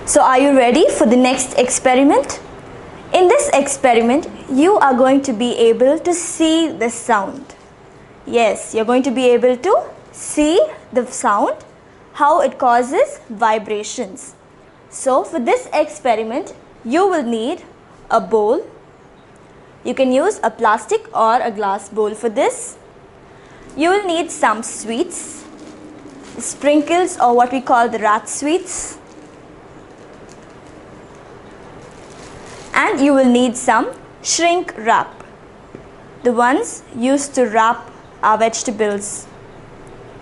So are you ready for the next experiment? In this experiment, you are going to be able to see the sound. Yes, you're going to be able to see the sound, how it causes vibrations. So for this experiment, you will need a bowl. You can use a plastic or a glass bowl for this. You will need some sweets, sprinkles or what we call the rat sweets. And you will need some shrink wrap, the ones used to wrap our vegetables,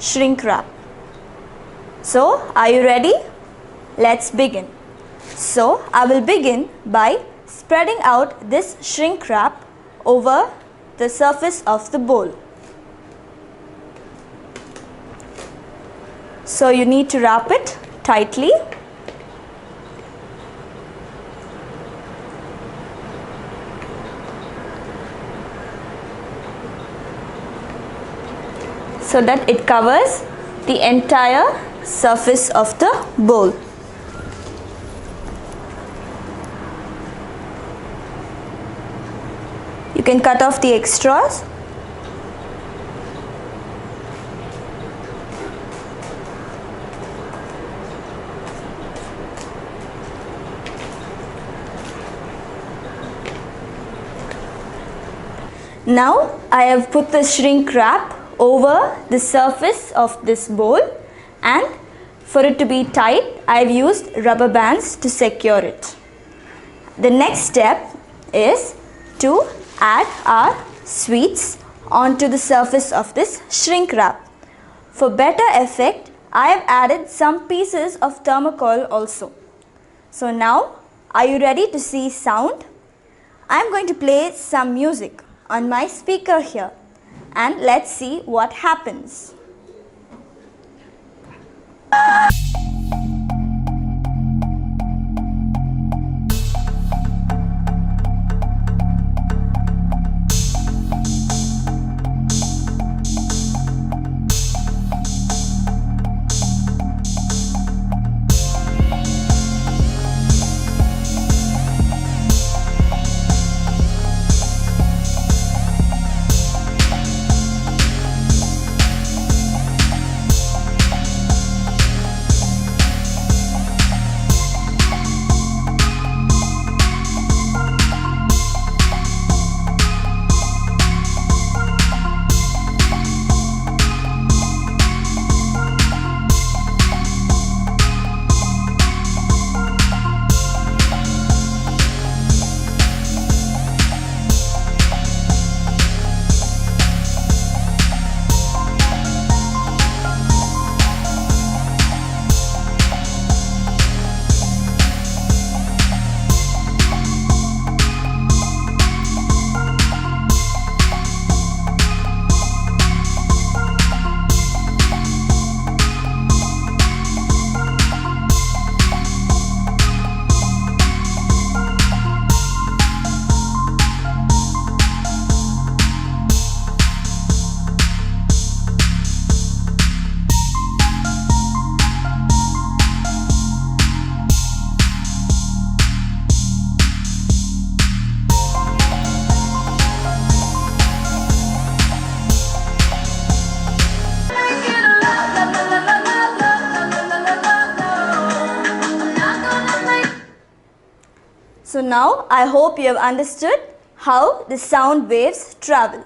shrink wrap. So, are you ready? Let's begin. So, I will begin by spreading out this shrink wrap over the surface of the bowl. So, you need to wrap it tightly. So that it covers the entire surface of the bowl. You can cut off the extras. Now I have put the shrink wrap over the surface of this bowl, and for it to be tight, I have used rubber bands to secure it. The next step is to add our sweets onto the surface of this shrink wrap. For better effect, I have added some pieces of thermocol also. So now, are you ready to see sound? I am going to play some music on my speaker here. And let's see what happens. So now I hope you have understood how the sound waves travel.